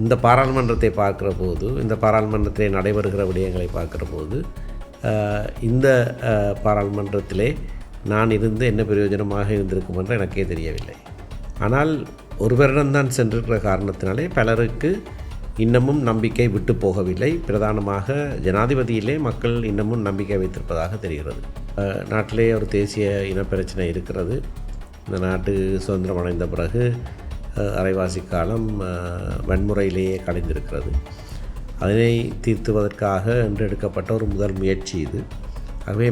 இந்த பாராளுமன்றத்தை பார்க்குற போது, இந்த பாராளுமன்றத்திலே நடைபெறுகிற விடயங்களை பார்க்குற போது, இந்த பாராளுமன்றத்திலே நான் இருந்து என்ன பிரயோஜனமாக இருந்திருக்கும் என்று எனக்கே தெரியவில்லை. ஆனால் ஒரு வருடம்தான் சென்றிருக்கிற காரணத்தினாலே பலருக்கு இன்னமும் நம்பிக்கை விட்டு போகவில்லை. பிரதானமாக ஜனாதிபதியிலே மக்கள் இன்னமும் நம்பிக்கை வைத்திருப்பதாக தெரிகிறது. நாட்டிலே ஒரு தேசிய இனப்பிரச்சனை இருக்கிறது. இந்த நாட்டு சுதந்திரம் அடைந்த பிறகு அரைவாசி காலம் வன்முறையிலேயே கழிந்திருக்கிறது. அதனை தீர்த்துவதற்காக என்று எடுக்கப்பட்ட ஒரு முதல் முயற்சி இது. ஆகவே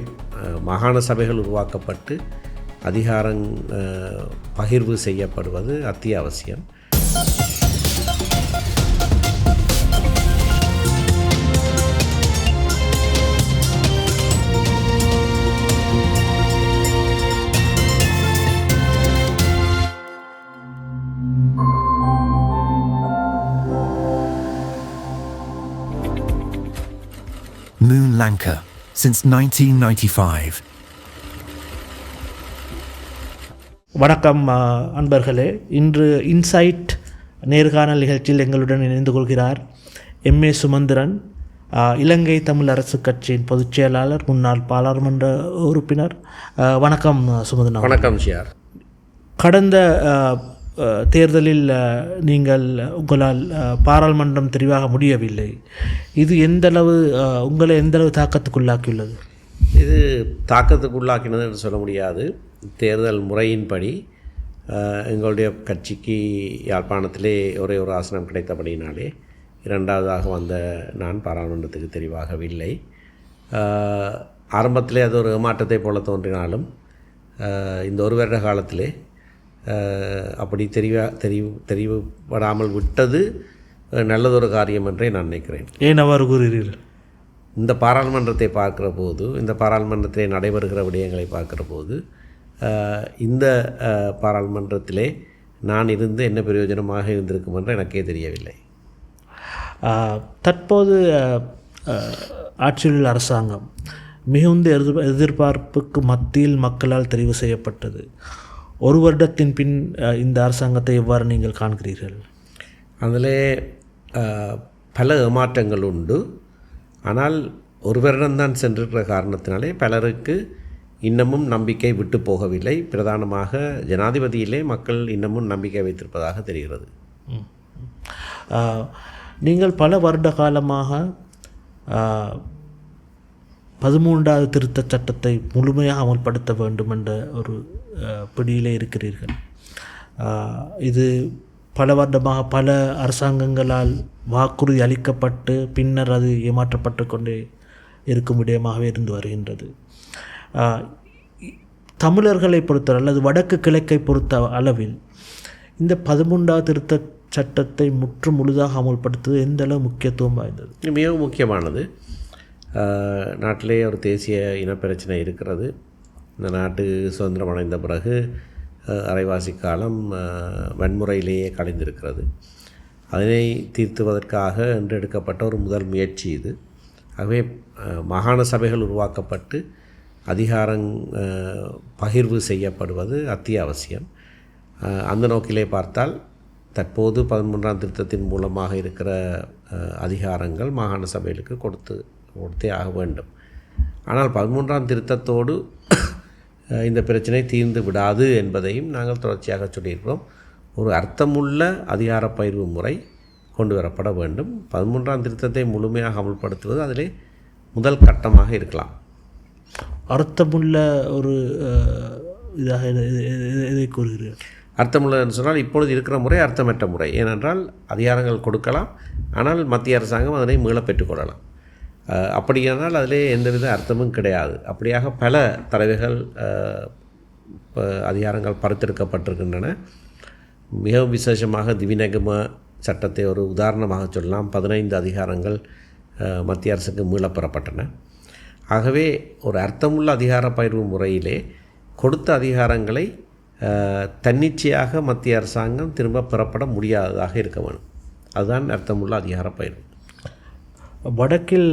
மாகாண சபைகள் உருவாக்கப்பட்டு அதிகாரம் பகிர்வு செய்யப்படுவது அத்தியாவசியம். Moon Lanka, since 1995. வணக்கம் அன்பர்களே. இன்று இன்சைட் நேர்காணல் நிகழ்ச்சியில் எங்களுடன் இணைந்து கொள்கிறார் எம்ஏ சுமந்திரன், இலங்கை தமிழ் அரசு கட்சியின் பொதுச் செயலாளர், முன்னாள் பாராளுமன்ற உறுப்பினர். வணக்கம் சுமந்திரன். வணக்கம் ஷியார். கடந்த தேர்தலில் நீங்கள் உங்களால் பாராளுமன்றம் தெரிவாக முடியவில்லை. இது எந்தளவு உங்களை எந்தளவு தாக்கத்துக்குள்ளாக்கியுள்ளது? இது தாக்கத்துக்குள்ளாக்கினது என்று சொல்ல முடியாது. தேர்தல் முறையின்படி எங்களுடைய கட்சிக்கு யாழ்ப்பாணத்திலே ஒரே ஒரு ஆசனம் கிடைத்தபடியினாலே இரண்டாவதாக வந்த நான் பாராளுமன்றத்துக்கு தெரிவாகவில்லை. ஆரம்பத்திலே அது ஒரு ஏமாற்றத்தை போல தோன்றினாலும் இந்த ஒரு வருட காலத்திலே அப்படி தெரிவுபடாமல் விட்டது நல்லதொரு காரியம் என்றே நான் நினைக்கிறேன். ஏன் அவ்வாறு கூறுகிறீர்கள்? இந்த பாராளுமன்றத்தை பார்க்குற போது, இந்த பாராளுமன்றத்திலே நடைபெறுகிற விடயங்களை பார்க்குற போது, இந்த பாராளுமன்றத்திலே நான் இருந்து என்ன பிரயோஜனமாக இருந்திருக்கும் என்று எனக்கே தெரியவில்லை. தற்போது ஆட்சியில் அரசாங்கம் மிகுந்த எதிர்பார்ப்புக்கு மத்தியில் மக்களால் தெரிவு செய்யப்பட்டது. ஒரு வருடத்தின் பின் இந்த அரசாங்கத்தை எவ்வாறு நீங்கள் காண்கிறீர்கள்? அதில் பல ஏமாற்றங்கள் உண்டு. ஆனால் ஒரு வருடம்தான் சென்றிருக்கிற காரணத்தினாலே பலருக்கு இன்னமும் நம்பிக்கை விட்டு போகவில்லை. பிரதானமாக ஜனாதிபதியிலே மக்கள் இன்னமும் நம்பிக்கை வைத்திருப்பதாக தெரிகிறது. நீங்கள் பல வருட காலமாக 13வது திருத்தச் சட்டத்தை முழுமையாக அமல்படுத்த வேண்டும் என்ற ஒரு பிடியிலே இருக்கிறீர்கள். இது பல வருடமாக பல அரசாங்கங்களால் வாக்குறுதி அளிக்கப்பட்டு பின்னர் அது ஏமாற்றப்பட்டு கொண்டே இருக்கும் விடயமாகவே இருந்து வருகின்றது. தமிழர்களை பொறுத்தவரை அல்லது வடக்கு கிழக்கை பொறுத்த அளவில் இந்த 13வது திருத்த சட்டத்தை முற்று முழுதாக அமல்படுத்துவது எந்த அளவு முக்கியத்துவம் வாய்ந்தது? மிகவும் முக்கியமானது. நாட்டிலே ஒரு தேசிய இனப்பிரச்சனை இருக்கிறது. இந்த நாட்டு சுதந்திரம் அடைந்த பிறகு அரைவாசி காலம் வன்முறையிலேயே கழிந்திருக்கிறது. அதனை தீர்த்துவதற்காக என்று எடுக்கப்பட்ட ஒரு முதல் முயற்சி இது. ஆகவே மாகாண சபைகள் உருவாக்கப்பட்டு அதிகாரம் பகிர்வு செய்யப்படுவது அத்தியாவசியம். அந்த நோக்கிலே பார்த்தால் தற்போது 13ஆம் திருத்தத்தின் மூலமாக இருக்கிற அதிகாரங்கள் மாகாண சபைகளுக்கு கொடுத்தே ஆக வேண்டும். ஆனால் 13ஆம் திருத்தத்தோடு இந்த பிரச்சனை தீர்ந்து விடாது என்பதையும் நாங்கள் தொடர்ச்சியாக சொல்லியிருக்கிறோம். ஒரு அர்த்தமுள்ள அதிகார பகிர்வு முறை கொண்டு வரப்பட வேண்டும். 13ஆம் திருத்தத்தை முழுமையாக அமல்படுத்துவது அதிலே முதல் கட்டமாக இருக்கலாம். அர்த்தமுள்ள ஒரு இதாக இதை கூறுகிறீர்கள்? அர்த்தமுள்ளதுன்னு சொன்னால் இப்பொழுது இருக்கிற முறை அர்த்தமற்ற முறை. ஏனென்றால் அதிகாரங்கள் கொடுக்கலாம், ஆனால் மத்திய அரசாங்கம் அதனை மீள பெற்றுக்கொள்ளலாம். அப்படியானால் அதிலே எந்தவித அர்த்தமும் கிடையாது. அப்படியாக பல தடவைகள் அதிகாரங்கள் பறித்தெடுக்கப்பட்டிருக்கின்றன. மிகவும் விசேஷமாக திவிநகம சட்டத்தை ஒரு உதாரணமாக சொல்லலாம். 15 அதிகாரங்கள் மத்திய அரசுக்கு மீளப்பெறப்பட்டன. ஆகவே ஒரு அர்த்தமுள்ள அதிகார பகிர்வு முறையிலே கொடுத்த அதிகாரங்களை தன்னிச்சையாக மத்திய அரசாங்கம் திரும்ப பெறப்பட முடியாததாக இருக்க வேண்டும். அதுதான் அர்த்தமுள்ள அதிகார பகிர்வு. வடக்கில்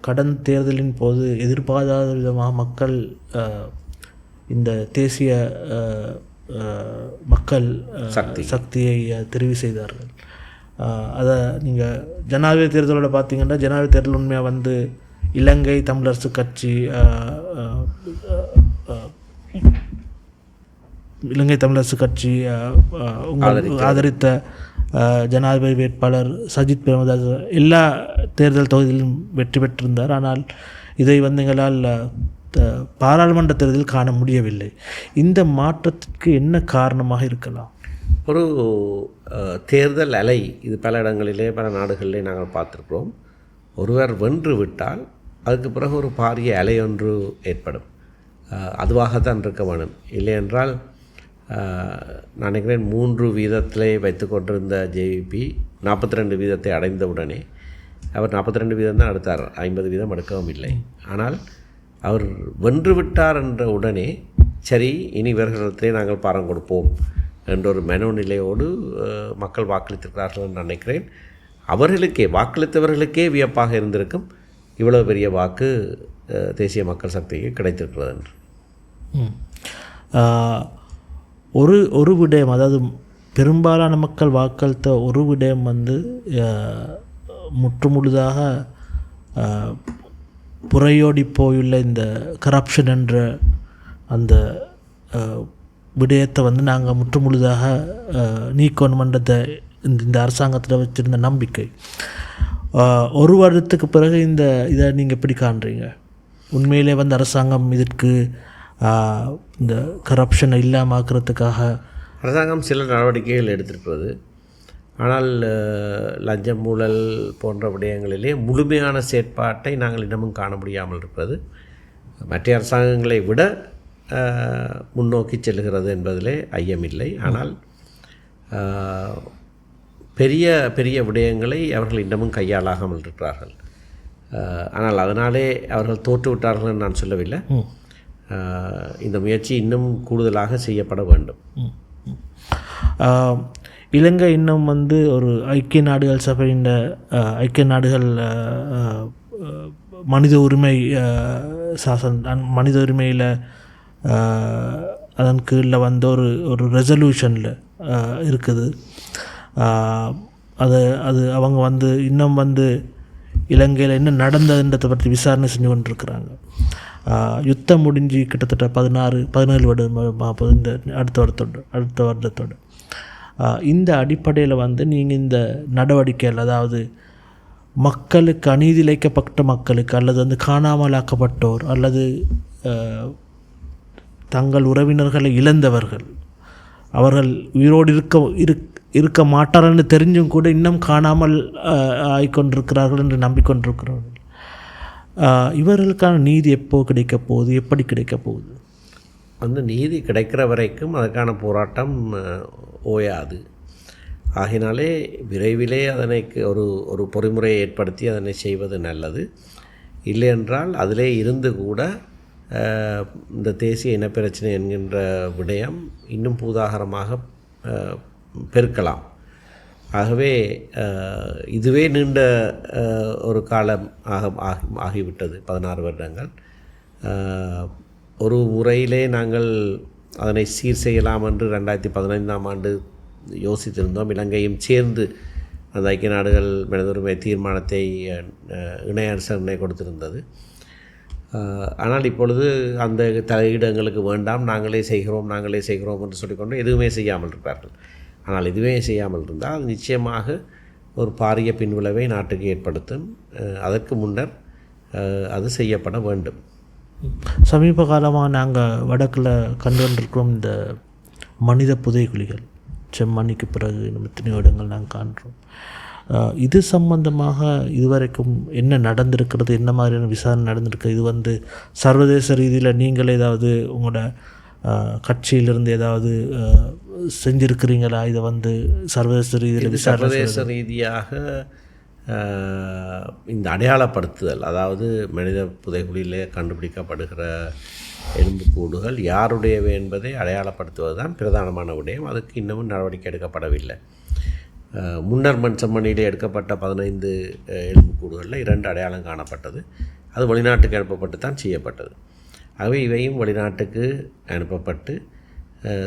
கடந்த தேர்தலின் போது எதிர்பாராத விதமாக மக்கள் இந்த தேசிய மக்கள் சக்தியை தெரிவு செய்தார்கள். அதை நீங்கள் ஜனாதிபதி தேர்தலோட பார்த்தீங்கன்னா ஜனாதிபதி தேர்தல் உண்மையாக வந்து இலங்கை தமிழரசு கட்சி இலங்கை தமிழரசு கட்சி ஆதரித்த ஜனாதிபதி வேட்பாளர் சஜித் பிரேமதாஸ் எல்லா தேர்தல் தொகுதியிலும் வெற்றி பெற்றிருந்தார். ஆனால் இதை வந்து எங்களால் பாராளுமன்ற தேர்தலில் காண முடியவில்லை. இந்த மாற்றத்திற்கு என்ன காரணமாக இருக்கலாம்? ஒரு தேர்தல் அலை இது பல இடங்களிலே பல நாடுகளிலே நாங்கள் பார்த்துருக்கிறோம். ஒருவர் வென்று விட்டால் அதுக்கு பிறகு ஒரு பாரிய அலை ஒன்று ஏற்படும். அதுவாகத்தான் இருக்க வேணும். இல்லை என்றால் நான் நினைக்கிறேன் 3 வீதத்திலே வைத்து கொண்டிருந்த ஜேவிபி 42 வீதத்தை அடைந்தவுடனே அவர் 42 வீதம் தான் எடுத்தார், 50 வீதம் எடுக்கவும் இல்லை. ஆனால் அவர் வென்று விட்டார் என்ற உடனே சரி இனி இவர்களிடத்திலே நாங்கள் பாரம் கொடுப்போம் என்ற ஒரு மனோநிலையோடு மக்கள் வாக்களித்திருக்கிறார்கள் என்று நினைக்கிறேன். அவர்களுக்கே வாக்களித்தவர்களுக்கே வியப்பாக இருந்திருக்கும் இவ்வளவு பெரிய வாக்கு தேசிய மக்கள் சக்திக்கு கிடைத்திருக்கிறது என்று. ஒரு விடயம், அதாவது பெரும்பாலான மக்கள் வாக்களித்த ஒரு விடயம் வந்து முற்றுமுழுதாக புறையோடி போயுள்ள இந்த கரப்ஷன் என்ற அந்த விடயத்தை வந்து நாங்கள் முற்றுமுழுதாக நீக்கணுமன்றதை இந்த அரசாங்கத்தில் வச்சுருந்த நம்பிக்கை. ஒரு வருடத்துக்கு பிறகு இதை நீங்கள் எப்படி காண்றீங்க? உண்மையிலே வந்து அரசாங்கம் இதற்கு இந்த கரப்ஷனை இல்லாமக்கிறதுக்காக அரசாங்கம் சில நடவடிக்கைகள் எடுத்திருக்கிறது. ஆனால் லஞ்சம் ஊழல் போன்ற விடயங்களிலே முழுமையான செயற்பாட்டை நாங்கள் இன்னமும் காண முடியாமல் இருப்பது மற்ற அரசாங்கங்களை விட முன்னோக்கி செல்கிறது என்பதிலே ஐயமில்லை. ஆனால் பெரிய பெரிய விடயங்களை அவர்கள் இன்னமும் கையாளாகாமல் இருக்கிறார்கள். ஆனால் அதனாலே அவர்கள் தோற்றுவிட்டார்கள் என்று நான் சொல்லவில்லை. இந்த முயற்சி இன்னும் கூடுதலாக செய்யப்பட வேண்டும். இலங்கை இன்னும் வந்து ஒரு ஐக்கிய நாடுகள் சபையின் ஐக்கிய நாடுகள் மனித உரிமை மனித உரிமையில் அதன் கீழில் வந்து ஒரு ரெசல்யூஷனில் இருக்குது. அது அவங்க வந்து இன்னும் வந்து இலங்கையில் என்ன நடந்ததுன்றதை பற்றி விசாரணை செஞ்சு கொண்டிருக்கிறாங்க. யுத்தம் முடிஞ்சு கிட்டத்தட்ட 17 வருடம் இந்த அடுத்த வருடத்தோடு இந்த அடிப்படையில் வந்து நீங்கள் இந்த நடவடிக்கைகள், அதாவது மக்களுக்கு அநீதி இழைக்கப்பட்ட மக்களுக்கு அல்லது வந்து காணாமலாக்கப்பட்டோர் அல்லது தங்கள் உறவினர்களை இழந்தவர்கள், அவர்கள் உயிரோடு இருக்க மாட்டார்கள் தெரிஞ்சும் கூட இன்னும் காணாமல் ஆகிக்கொண்டிருக்கிறார்கள் என்று நம்பிக்கொண்டிருக்கிறார்கள். இவர்களுக்கான நீதி எப்போ கிடைக்க போகுது, எப்படி கிடைக்க போகுது? அந்த நீதி கிடைக்கிற வரைக்கும் அதுக்கான போராட்டம் ஓயாது. ஆகினாலே விரைவிலே அதனை ஒரு பொறிமுறையை ஏற்படுத்தி அதனை செய்வது நல்லது. இல்லை என்றால் அதிலே இருந்து கூட இந்த தேசிய இனப்பிரச்சனை என்கின்ற விடயம் இன்னும் பூதாகரமாக பெருக்கலாம். ஆகவே இதுவே நீண்ட ஒரு காலம் ஆகிவிட்டது, 16 வருடங்கள். ஒரு முறையிலே நாங்கள் அதனை சீர் செய்யலாம் என்று 2015ஆம் ஆண்டு யோசித்திருந்தோம். இலங்கையும் சேர்ந்து அந்த ஐக்கிய நாடுகள் மனித உரிமை தீர்மானத்தை இணை அரசு கொடுத்திருந்தது. ஆனால் இப்பொழுது அந்த தலையீடு எங்களுக்கு வேண்டாம், நாங்களே செய்கிறோம் என்று சொல்லிக்கொண்டு எதுவுமே செய்யாமல் இருப்பார்கள். ஆனால் இதுவே செய்யாமல் இருந்தால் அது நிச்சயமாக ஒரு பாரிய பின்விளைவை நாட்டுக்கு ஏற்படுத்தும். அதற்கு முன்னர் அது செய்யப்பட வேண்டும். சமீப காலமாக நாங்கள் வடக்கில் கண்டு கொண்டிருக்கிறோம் இந்த மனித புதைகுழிகள். செம்மணிக்கு பிறகு நம்ம எத்தனையோ இடங்கள் நாங்கள் காண்கிறோம். இது சம்பந்தமாக இதுவரைக்கும் என்ன நடந்திருக்கிறது, என்ன மாதிரியான விசாரணை நடந்திருக்கு? இது வந்து சர்வதேச ரீதியில் நீங்கள் ஏதாவது உங்களோட கட்சியிலிருந்து ஏதாவது செஞ்சுருக்கிறீங்களா? இதை வந்து சர்வதேச ரீதியில் சர்வதேச ரீதியாக இந்த அடையாளப்படுத்துதல், அதாவது மனித புதைகுழியிலே கண்டுபிடிக்கப்படுகிற எலும்புக்கூடுகள் யாருடையவை என்பதை அடையாளப்படுத்துவது தான் பிரதானமான விடயம். அதுக்கு இன்னமும் நடவடிக்கை எடுக்கப்படவில்லை. முன்னர் மண் செம்மணியிலே எடுக்கப்பட்ட 15 எலும்புக்கூடுகளில் 2 அடையாளம் காணப்பட்டது. அது வெளிநாட்டுக்கு அனுப்பப்பட்டு தான் செய்யப்பட்டது. ஆகவே இவையும் வெளிநாட்டுக்கு அனுப்பப்பட்டு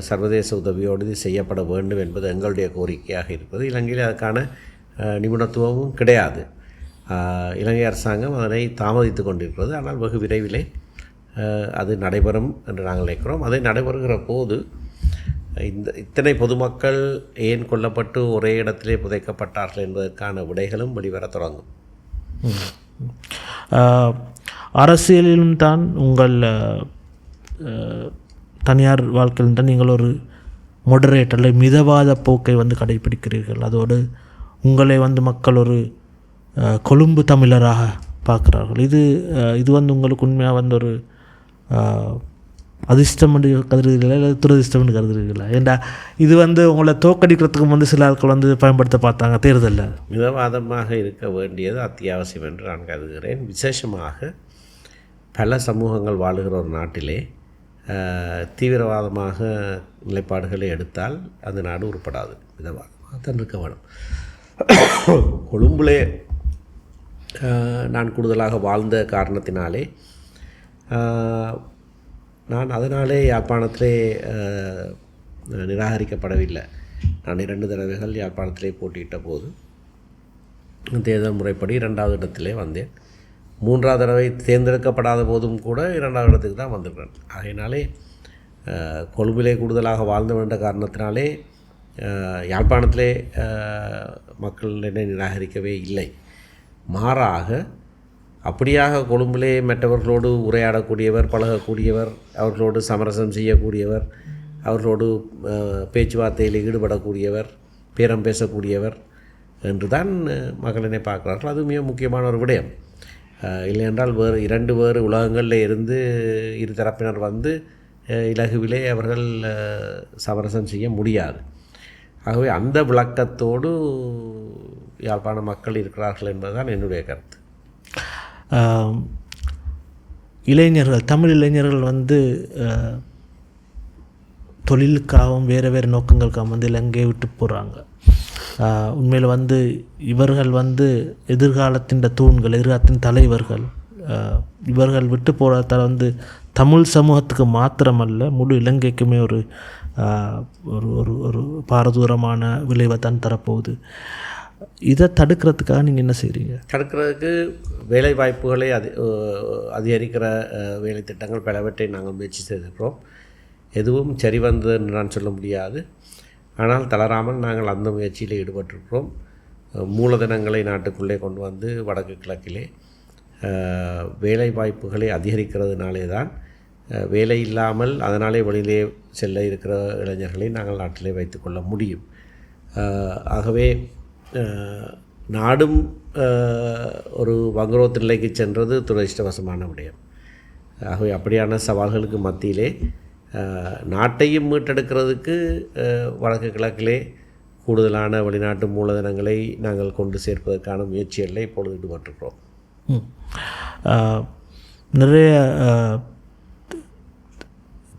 சர்வதேச உதவியோடு இது செய்யப்பட வேண்டும் என்பது எங்களுடைய கோரிக்கையாக இருக்கிறது. இலங்கையில் அதுக்கான நிபுணத்துவமும் கிடையாது. இலங்கை அரசாங்கம் அதனை தாமதித்து கொண்டிருக்கிறது. ஆனால் வெகு விரைவிலே அது நடைபெறும் என்று நாங்கள் நினைக்கிறோம். அதை நடைபெறுகிற போது இத்தனை பொதுமக்கள் ஏன் கொல்லப்பட்டு ஒரே இடத்திலே புதைக்கப்பட்டார்கள் என்பதற்கான விடைகளும் வெளிவர தொடங்கும். அரசியலிலும் தான் உங்கள் தனியார் வாழ்க்கையிலும் தான் நீங்கள் ஒரு மொடரேட் அல்ல மிதவாத போக்கை கடைபிடிக்கிறீர்கள். அதோடு உங்களை மக்கள் ஒரு கொழும்பு தமிழராக பார்க்குறார்கள். இது உங்களுக்கு உண்மையாக ஒரு அதிர்ஷ்டம் என்று கருதுகிறீர்களா இல்லை துரதிர்ஷ்டம் என்று கருதுகிறீர்களா? ஏண்டா இது உங்களை தோக்கடிக்கிறதுக்கு சில ஆட்கள் பயன்படுத்த பார்த்தாங்க தேர்தலில். மிதவாதமாக இருக்க வேண்டியது அத்தியாவசியம் என்று நான் கருதுகிறேன். விசேஷமாக பல சமூகங்கள் வாழுகிற ஒரு நாட்டிலே தீவிரவாதமாக நிலைப்பாடுகளை எடுத்தால் அந்த நாடு உருப்படாது. மிதவாதமாக தான் இருக்க வேணும். கொழும்பிலே நான் கூடுதலாக வாழ்ந்த காரணத்தினாலே நான் அதனாலே யாழ்ப்பாணத்திலே நிராகரிக்கப்படவில்லை. நான் 2 தடவைகள் யாழ்ப்பாணத்திலே போட்டியிட்ட போது தேர்தல் முறைப்படி 2வது இடத்திலே வந்தேன். 3வது தடவை தேர்ந்தெடுக்கப்படாத போதும் கூட 2வது இடத்துக்கு தான் வந்திருக்கிறேன். ஆகையினாலே கொழும்பிலே கூடுதலாக வாழ்ந்து என்ற காரணத்தினாலே யாழ்ப்பாணத்திலே மக்கள் என்னை நிராகரிக்கவே இல்லை. மாறாக அப்படியாக கொழும்பிலே மற்றவர்களோடு உரையாடக்கூடியவர், பழகக்கூடியவர், அவர்களோடு சமரசம் செய்யக்கூடியவர், அவர்களோடு பேச்சுவார்த்தையில் ஈடுபடக்கூடியவர், பேரம் பேசக்கூடியவர் என்று தான் மக்களினை பார்க்குறார்கள். அது மிக முக்கியமான ஒரு விடயம். இல்லையென்றால் வேறு உலகங்களில் இருந்து இரு தரப்பினர் இலகுவிலே அவர்கள் சமரசம் செய்ய முடியாது. ஆகவே அந்த விளக்கத்தோடு யாழ்ப்பாண மக்கள் இருக்கிறார்கள் என்பதுதான் என்னுடைய கருத்து. இளைஞர்கள், தமிழ் இளைஞர்கள் தொழிலுக்காகவும் வேறு நோக்கங்களுக்காகவும் இலங்கையை விட்டு போகிறாங்க. உண்மையில் இவர்கள் எதிர்காலத்தின் தூண்கள், எதிர்காலத்தின் தலைவர்கள். இவர்கள் விட்டு போகிறதால் தமிழ் சமூகத்துக்கு மாத்திரமல்ல முழு இலங்கைக்குமே ஒரு ஒரு ஒரு பாரதூரமான விளைவை தான் தரப்போகுது. இதை தடுக்கிறதுக்காக நீங்கள் என்ன செய்கிறீங்க? தடுக்கிறதுக்கு வேலை வாய்ப்புகளை அதிகரிக்கிற வேலை திட்டங்கள் பலவற்றை நாங்கள் முயற்சி செய்திருக்கிறோம். எதுவும் சரி வந்தது என்று நான் சொல்ல முடியாது. ஆனால் தளராமல் நாங்கள் அந்த முயற்சியில் ஈடுபட்டிருக்கிறோம். மூலதனங்களை நாட்டுக்குள்ளே கொண்டு வடக்கு கிழக்கிலே வேலை வாய்ப்புகளை அதிகரிக்கிறதுனாலே தான் வேலை இல்லாமல் அதனாலே வெளியிலே செல்ல இருக்கிற இளைஞர்களை நாங்கள் நாட்டிலே வைத்துக்கொள்ள முடியும். ஆகவே நாடும் ஒரு வங்குரோத்து நிலைக்கு சென்றது துரதிர்ஷ்டவசமான விடயம். ஆகவே அப்படியான சவால்களுக்கு மத்தியிலே நாட்டையும் மீட்டெடுக்கிறதுக்கு வடக்கு கிழக்கிலே கூடுதலான வெளிநாட்டு மூலதனங்களை நாங்கள் கொண்டு சேர்ப்பதற்கான முயற்சிகளில் இப்பொழுது ஈடுபட்டிருக்கிறோம். நிறைய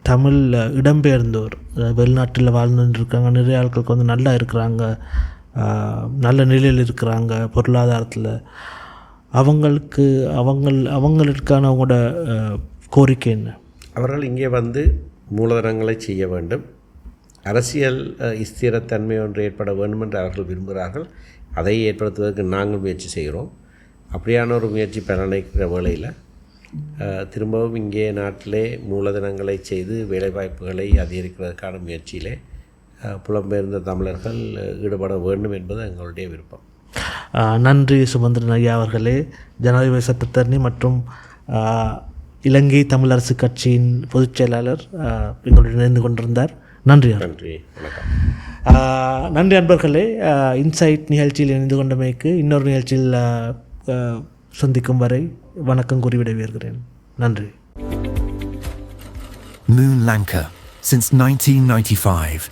தமிழ் இடம்பெயர்ந்தோர் வெளிநாட்டில் வாழ்ந்துருக்காங்க. நிறைய ஆட்களுக்கு நல்லா இருக்கிறாங்க, நல்ல நிலையில் இருக்கிறாங்க பொருளாதாரத்தில். அவங்களுக்கான அவங்களோட கோரிக்கை என்ன? அவர்கள் இங்கே மூலதனங்களை செய்ய வேண்டும், அரசியல் ஸ்திரத்தன்மை ஒன்று ஏற்பட வேண்டும் என்று அவர்கள் விரும்புகிறார்கள். அதை ஏற்படுத்துவதற்கு நாங்கள் முயற்சி செய்கிறோம். அப்படியான ஒரு முயற்சி பலனளிக்கிற வேளையில் திரும்பவும் இங்கே நாட்டிலே மூலதனங்களை செய்து வேலைவாய்ப்புகளை அதிகரிக்கிறதுக்கான முயற்சியிலே புலம்பெயர்ந்த தமிழர்கள் ஈடுபட வேண்டும் என்பது எங்களுடைய விருப்பம். நன்றி சுமந்திரன் ஐயா அவர்களே. ஜனாதிபதி சட்டத்தரணி மற்றும் இலங்கை தமிழரசு கட்சியின் பொதுச் செயலாளர் எங்களுடன் இணைந்து கொண்டிருந்தார். நன்றி. நன்றி, வணக்கம். நன்றி அன்பர்களே. இன்சைட் நிகழ்ச்சியில் இணைந்து கொண்டமைக்கு இன்னொரு நிகழ்ச்சியில் சந்திக்கும் வரை வணக்கம் கூறி விடைபெறுகிறேன். நன்றி. Moon Lanka, since 1995.